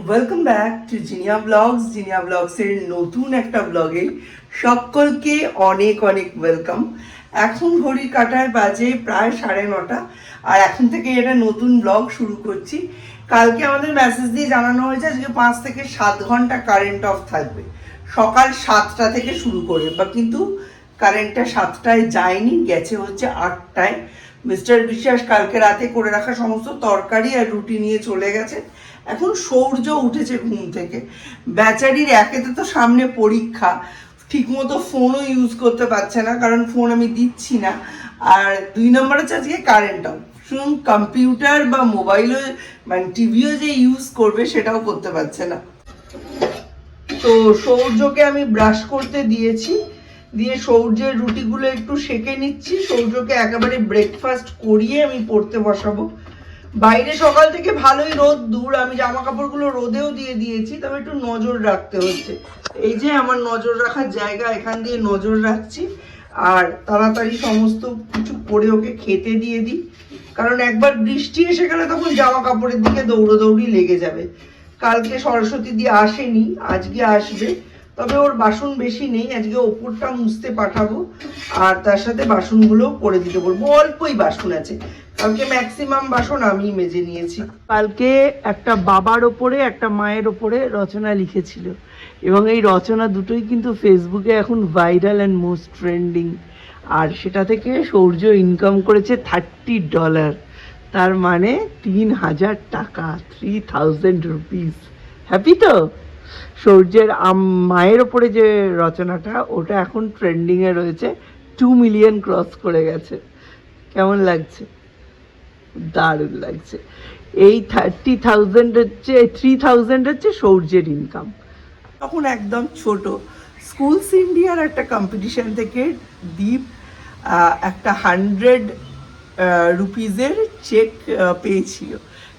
Welcome back to Jinia blogs. Jinia ব্লগসের নতুন একটা ব্লগে সকলকে অনেক অনেক ওয়েলকাম। এখন ঘড়ির কাঁটায় বাজে প্রায় 9:30, আর এখন থেকে এটা নতুন ব্লগ শুরু করছি। কালকে আমাদের মেসেজ দিয়ে জানানো হয়েছে আজকে 5 থেকে 7 ঘন্টা কারেন্ট অফ থাকবে, সকাল 7টা থেকে শুরু করে। কিন্তু কারেন্টটা 7টায় যায়নি, গেছে হচ্ছে 8টায়। মিস্টার বিশ্বাস কালকে রাতে করে রাখা সমস্ত তরকারি আর রুটি নিয়ে চলে গেছে। এখন সৌর্য উঠেছে ঘুম থেকে। বেচারির একেতে তো সামনে পরীক্ষা, ঠিকমতো ফোনও ইউজ করতে পারছে না, কারণ ফোন আমি দিচ্ছি না। আর 2 নম্বর হচ্ছে আজকে কারেন্ট অফ। শুনুন, কম্পিউটার বা মোবাইলও মানে টিভিও যে ইউজ করবে সেটাও করতে পারছে না। তো সৌর্যকে আমি ব্রাশ করতে দিয়েছি, দিয়ে সৌর্যের রুটিগুলো একটু সেঁকে নিচ্ছি। সৌর্যকে একেবারে ব্রেকফাস্ট করিয়ে আমি পড়তে বসাবো। বাইরে সকাল থেকে ভালোই রোদ দূর, আমি জামা কাপড়গুলো রোদেও দিয়ে দিয়েছি, তবে একটু নজর রাখতে হচ্ছে। এই যে আমার নজর রাখার জায়গা, এখান দিয়ে নজর রাখছি। আর তাড়াতাড়ি সমস্ত কিছু করে ওকে খেতে দিয়ে দিই, কারণ একবার বৃষ্টি এসে গেলে তখন জামা কাপড়ের দিকে দৌড়োদৌড়ি লেগে যাবে। কালকে সরস্বতী দিয়ে আসেনি, আজকে আসবে, তবে ওর বাসন বেশি নেই, আজকে ওপরটা মুছতে পাঠাবো আর তার সাথে বাসনগুলো করে দিতে বলবো। অল্পই বাসন আছে, কালকে ম্যাক্সিমাম বাসন আমি মেজে নিয়েছি। কালকে একটা বাবার ওপরে একটা মায়ের ওপরে রচনা লিখেছিল, এবং এই রচনা দুটোই কিন্তু ফেসবুকে এখন ভাইরাল অ্যান্ড মোস্ট ট্রেন্ডিং। আর সেটা থেকে সৌর্য ইনকাম করেছে $30, তার মানে 3000 টাকা, 3000 রুপিস। হ্যাপি তো? সৌর্যের মায়ের ওপরে যে রচনাটা, ওটা এখন ট্রেন্ডিংয়ে রয়েছে, 2 মিলিয়ন ক্রস করে গেছে। কেমন লাগছে? দারুণ লাগছে। এই 30,000 হচ্ছে, 3000 হচ্ছে সৌর্যের ইনকাম। তখন একদম ছোট, স্কুলস ইন্ডিয়ার একটা কম্পিটিশন থেকে দীপ একটা 100 রুপিজের চেক পেয়েছিল।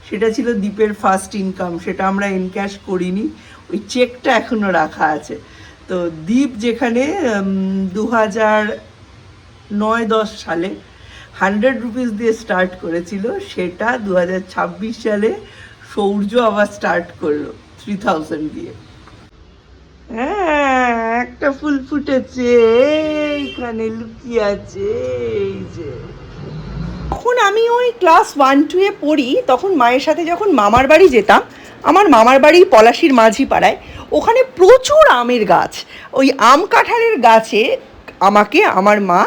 সেটা ছিল দীপের ফার্স্ট ইনকাম, সেটা আমরা এনক্যাশ করিনি, ওই চেকটা এখনও রাখা আছে। তো দীপ যেখানে 2009-10 সালে 100 রুপিস দিয়ে স্টার্ট করেছিল, সেটা 2026 সালে সৌর্য আবার স্টার্ট করলো 3000 দিয়ে। হ্যাঁ, একটা ফুল ফুটেছে, এইখানে লুকিয়ে আছে, এই যে। তখন আমি ওই ক্লাস 1-2-এ পড়ি, তখন মায়ের সাথে যখন মামার বাড়ি যেতাম, আমার মামার বাড়ি পলাশির মাঝি পাড়ায়, ওখানে প্রচুর আমের গাছ। ওই আম কাঁঠালের গাছে আমাকে আমার মা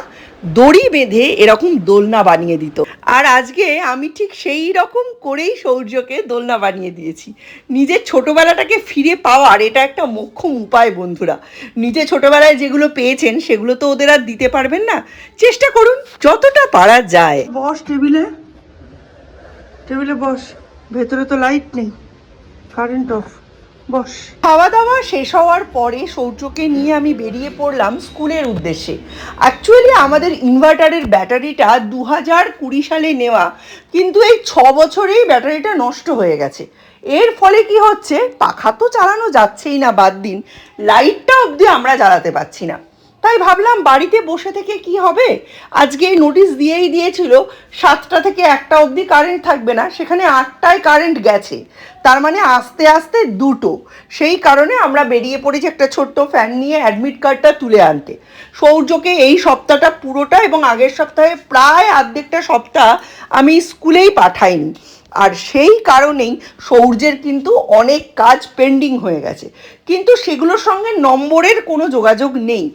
দড়ি বেঁধে এরকম দোলনা বানিয়ে দিত। আর আজকে আমি ঠিক সেই রকম করেই সৌর্যকে দোলনা বানিয়ে দিয়েছি। নিজের ছোটোবেলাটাকে ফিরে পাওয়ার এটা একটা মোক্ষম উপায় বন্ধুরা। নিজে ছোটোবেলায় যেগুলো পেয়েছেন সেগুলো তো ওদের আর দিতে পারবেন না, চেষ্টা করুন যতটা পারা যায়। বস, টেবিলে টেবিলে বস, ভেতরে তো লাইট নেই, কারেন্ট অফ, বস। খাওয়া দাওয়া শেষ হওয়ার পরে সৌর্যকে নিয়ে আমি বেরিয়ে পড়লাম স্কুলের উদ্দেশ্যে। অ্যাকচুয়ালি আমাদের ইনভার্টারের ব্যাটারিটা 2020 সালে নেওয়া, কিন্তু এই 6 বছরেই ব্যাটারিটা নষ্ট হয়ে গেছে। এর ফলে কি হচ্ছে, পাখা তো চালানো যাচ্ছেই না, বাদ দিন লাইটটা অবধি আমরা জ্বালাতে পারছি না। তাই ভাবলাম বাড়িতে বসে থেকে কি হবে, আজকে নোটিশ দিয়েই দিয়েছিল 7টা থেকে 1টা অবধি কারেন্ট থাকবে না, সেখানে 8টায় কারেন্ট গেছে, তার মানে আস্তে আস্তে 2টো। সেই কারণে আমরা বেরিয়ে পড়েছি একটা ছোট্ট ফ্যান নিয়ে অ্যাডমিট কার্ডটা তুলে আনতে। সৌর্যকে এই সপ্তাহটা পুরোটা এবং আগের সপ্তাহে প্রায় অর্ধেকটা সপ্তাহ আমি স্কুলেই পাঠাইনি। আর সেই কারণেই সৌর্যের কিন্তু অনেক কাজ পেন্ডিং হয়ে গেছে, কিন্তু সেগুলোর সঙ্গে নম্বরের কোনো যোগাযোগ নেই।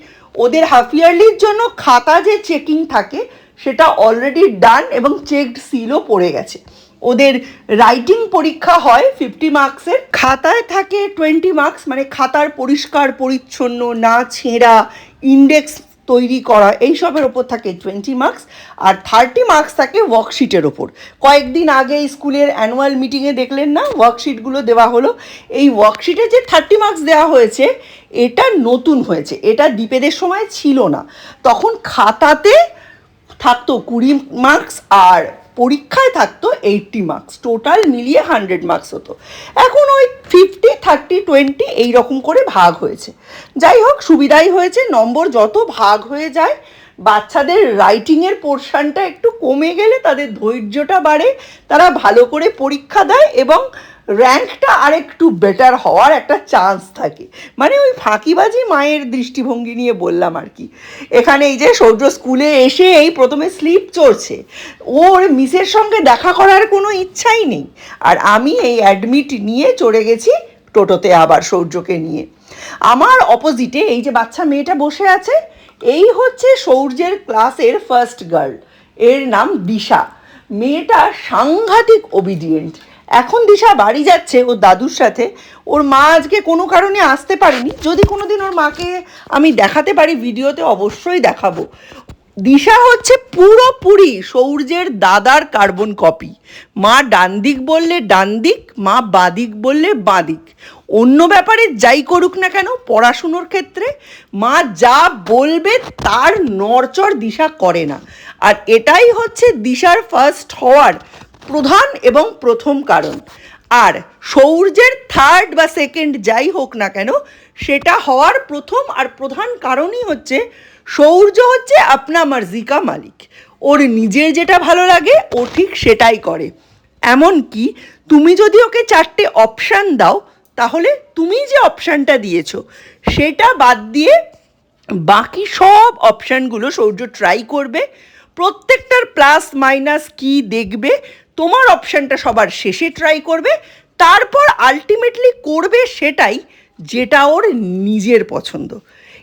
ওদের হাফ ইয়ারলির জন্য খাতা যে চেকিং থাকে সেটা অলরেডি ডান এবং চেকড সিলও পড়ে গেছে। ওদের রাইটিং পরীক্ষা হয় 50 মার্কসের, খাতায় থাকে 20 মার্কস, মানে খাতার পরিষ্কার পরিচ্ছন্ন, না ছেঁড়া, ইন্ডেক্স তৈরি করা, এইসবের ওপর থাকে 20 মার্কস, আর 30 মার্কস থাকে ওয়ার্কশিটের ওপর। কয়েকদিন আগে স্কুলের অ্যানুয়াল মিটিংয়ে দেখলেন না, ওয়ার্কশিটগুলো দেওয়া হলো। এই ওয়ার্কশিটে যে 30 মার্কস দেওয়া হয়েছে এটা নতুন হয়েছে, এটা দ্বীপেদের সময় ছিল না। তখন খাতাতে থাকতো 20 মার্কস আর পরীক্ষায় থাকতো 80 মার্কস, টোটাল মিলিয়ে 100 মার্কস হতো। এখন ওই 50, 30, 20 এই রকম করে ভাগ হয়েছে। যাই হোক, সুবিধাই হয়েছে, নম্বর যত ভাগ হয়ে যায়, বাচ্চাদের রাইটিংয়ের পোর্শনটা একটু কমে গেলে তাদের ধৈর্যটা বাড়ে, তারা ভালো করে পরীক্ষা দেয় এবং র্যাঙ্কটা আর একটু বেটার হওয়ার একটা চান্স থাকে। মানে ওই ফাঁকিবাজি মায়ের দৃষ্টিভঙ্গি নিয়ে বললাম আর কি। এখানে এই যে সৌর্য স্কুলে এসে এই প্রথমে স্লিপ চড়ছে, ওর মিসের সঙ্গে দেখা করার কোনো ইচ্ছাই নেই, আর আমি এই অ্যাডমিট নিয়ে চড়ে গেছি টোটোতে আবার সৌর্যকে নিয়ে। আমার অপোজিটে এই যে বাচ্চা মেয়েটা বসে আছে, এই হচ্ছে সৌর্যের ক্লাসের ফার্স্ট গার্ল, এর নাম দিশা। মেয়েটা সাংঘাতিক ওবিডিয়েন্ট। এখন দিশা বাড়ি যাচ্ছে ওর দাদুর সাথে, ওর মা আজকে কোনো কারণে আসতে পারেনি। যদি কোনো দিন ওর মাকে আমি দেখাতে পারি ভিডিওতে অবশ্যই দেখাবো। দিশা হচ্ছে পুরোপুরি সৌর্যের দাদার কার্বন কপি। মা ডান দিক বললে ডান দিক, মা বাদিক বললে বাদিক। অন্য ব্যাপারে যাই করুক না কেন, পড়াশুনোর ক্ষেত্রে মা যা বলবে তার নড়চড় দিশা করে না। আর এটাই হচ্ছে দিশার ফার্স্ট হওয়ার প্রধান এবং প্রথম কারণ। আর সৌর্যের থার্ড বা সেকেন্ড যাই হোক না কেন, সেটা হওয়ার প্রথম আর প্রধান কারণই হচ্ছে সৌর্য হচ্ছে আপনা মার্জি কা মালিক। ওর নিজের যেটা ভালো লাগে ও ঠিক সেটাই করে। এমন কি তুমি যদি ওকে 4টে অপশান দাও, তাহলে তুমি যে অপশানটা দিয়েছো সেটা বাদ দিয়ে বাকি সব অপশানগুলো সৌর্য ট্রাই করবে, প্রত্যেকটার প্লাস মাইনাস কি দেখবে, তোমার অপশানটা সবার শেষে ট্রাই করবে, তারপর আলটিমেটলি করবে সেটাই যেটা ওর নিজের পছন্দ।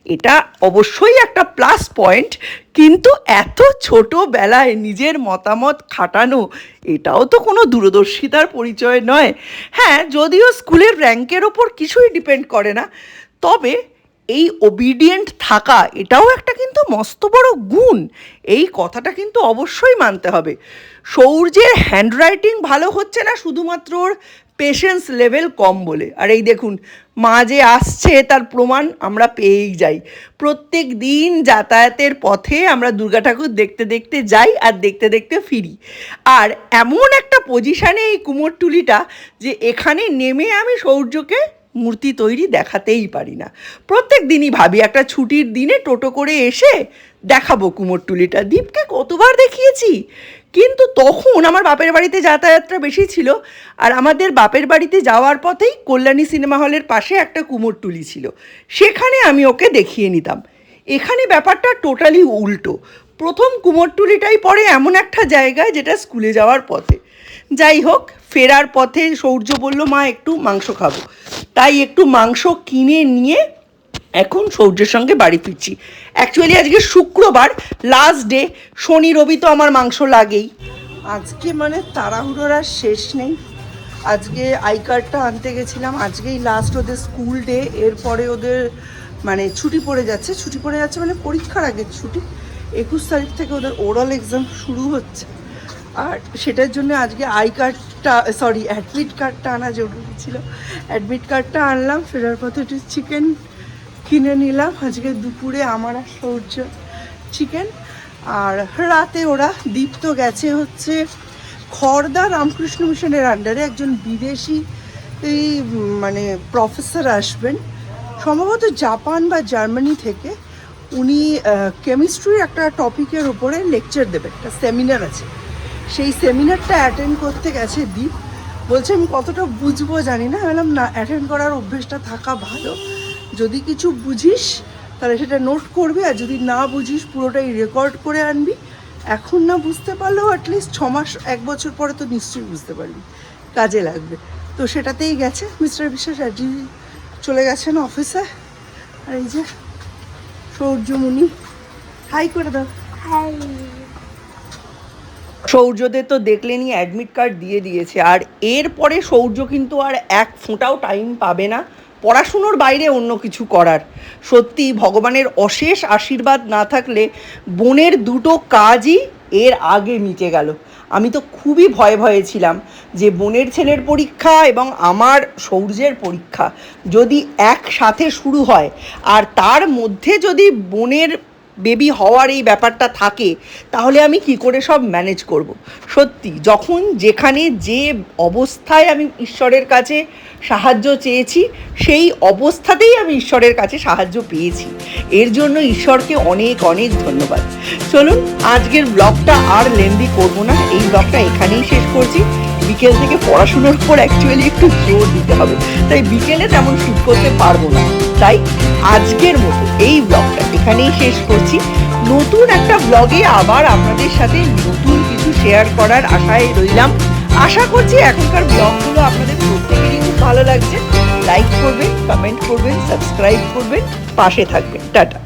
এটা অবশ্যই একটা প্লাস পয়েন্ট, কিন্তু এত ছোটোবেলায় নিজের মতামত খাটানো এটাও তো কোনো দূরদর্শিতার পরিচয় নয়। হ্যাঁ, যদিও স্কুলের র্যাঙ্কের ওপর কিছুই ডিপেন্ড করে না, তবে এই ওবিডিয়েন্ট থাকা এটাও একটা কিন্তু মস্ত বড় গুণ। এই কথাটা কিন্তু অবশ্যই মানতে হবে। সৌর্যের হ্যান্ডরাইটিং ভালো হচ্ছে না শুধুমাত্র ওর পেশেন্স লেভেল কম বলে। আর এই দেখুন, মা যে আসছে তার প্রমাণ আমরা পেয়েই যাই। প্রত্যেক দিন যাতায়াতের পথে আমরা দুর্গা ঠাকুর দেখতে দেখতে যাই আর দেখতে দেখতে ফিরি। আর এমন একটা পজিশানে এই কুমোরটুলিটা যে এখানে নেমে আমি সৌর্যকে মূর্তি তৈরি দেখাতেই পারি না। প্রত্যেক দিনই ভাবি একটা ছুটির দিনে টোটো করে এসে দেখাবো কুমোরটুলিটা। দীপকে কতবার দেখিয়েছি, কিন্তু তখন আমার বাপের বাড়িতে যাতায়াতটা বেশি ছিল, আর আমাদের বাপের বাড়িতে যাওয়ার পথেই কল্যাণী সিনেমা হলের পাশে একটা কুমোরটুলি ছিল, সেখানে আমি ওকে দেখিয়ে নিতাম। এখানে ব্যাপারটা টোটালি উল্টো। প্রথম কুমোরটুলিটাই পড়ে এমন একটা জায়গায় যেটা স্কুলে যাওয়ার পথে। যাই হোক, ফেরার পথে সৌর্য বলল মা একটু মাংস খাবো, তাই একটু মাংস কিনে নিয়ে এখন সৌর্যের সঙ্গে বাড়ি ফিরছি। অ্যাকচুয়ালি আজকে শুক্রবার, লাস্ট ডে, শনি রবি তো আমার মাংস লাগেই। আজকে মানে তাড়াহুড়োর আর শেষ নেই। আজকে আই কার্ডটা আনতে গেছিলাম, আজকেই লাস্ট ওদের স্কুল ডে, এরপরে ওদের মানে ছুটি পড়ে যাচ্ছে। ছুটি পড়ে যাচ্ছে মানে পরীক্ষার আগের ছুটি। 21 তারিখ থেকে ওদের ওরাল এক্সাম শুরু হচ্ছে, আর সেটার জন্য আজকে আই কার্ডটা অ্যাডমিট কার্ডটা আনা জরুরি ছিল। অ্যাডমিট কার্ডটা আনলাম, ফেরার পথে একটু চিকেন কিনে নিলাম। আজকে দুপুরে আমার আর সৌর্য চিকেন, আর রাতে ওরা দীপ তো গেছে হচ্ছে খড়দা রামকৃষ্ণ মিশনের আন্ডারে একজন বিদেশি এই মানে প্রফেসর আসবেন, সম্ভবত জাপান বা জার্মানি থেকে। উনি কেমিস্ট্রির একটা টপিকের ওপরে লেকচার দেবেন, একটা সেমিনার আছে, সেই সেমিনারটা অ্যাটেন্ড করতে গেছে দীপ। বলছে আমি কতটা বুঝবো জানি না। বললাম না, অ্যাটেন্ড করার অভ্যেসটা থাকা ভালো। যদি কিছু বুঝিস তাহলে সেটা নোট করবি, আর যদি না বুঝিস পুরোটাই রেকর্ড করে আনবি। এখন না বুঝতে পারলেও অ্যাটলিস্ট 6 মাস 1 বছর পরে তো নিশ্চয়ই বুঝতে পারবি, কাজে লাগবে। তো সেটাতেই গেছে মিস্টার বিশ্বাস। আজই চলে গেছেন অফিসে। আর এই যে সৌর্যমণি, হাই করে দাও। হাই। সৌর্যদের তো দেখলেনি অ্যাডমিট কার্ড দিয়ে দিয়েছে, আর এরপরে সৌর্য কিন্তু আর এক ফোঁটাও টাইম পাবে না পড়াশুনোর বাইরে অন্য কিছু করার। সত্যি ভগবানের অশেষ আশীর্বাদ না থাকলে বোনের দুটো কাজই এর আগে মিটে গেল। আমি তো খুবই ভয়ে ভয়ে ছিলাম যে বোনের ছেলের পরীক্ষা এবং আমার সৌর্যের পরীক্ষা যদি একসাথে শুরু হয়, আর তার মধ্যে যদি বোনের বেবি হওয়ার এই ব্যাপারটা থাকে, তাহলে আমি কি করে সব ম্যানেজ করব। সত্যি যখন যেখানে যে অবস্থায় আমি ঈশ্বরের কাছে সাহায্য চেয়েছি, সেই অবস্থাতেই আমি ঈশ্বরের কাছে সাহায্য পেয়েছি। এর জন্য ঈশ্বরকে অনেক অনেক ধন্যবাদ। চলুন আজকের ব্লগটা আর লেন্দি করব না, এই ব্লগটা এখানেই শেষ করছি। বিকেল থেকে পড়াশোনার উপর অ্যাকচুয়ালি একটু জোর দিতে হবে, তাই বিকেলে তেমন শ্যুট করতে পারবো না। তাই আজকের মতো এই ব্লগটা এখানেই শেষ করছি। নতুন একটা ব্লগে আবার আপনাদের সাথে নতুন কিছু শেয়ার করার আশায় রইলাম। আশা করছি এখনকার ব্লগগুলো আপনাদের প্রত্যেকেরই খুব ভালো লাগছে। লাইক করবেন, কমেন্ট করবেন, সাবস্ক্রাইব করবেন, পাশে থাকবেন। টাটা।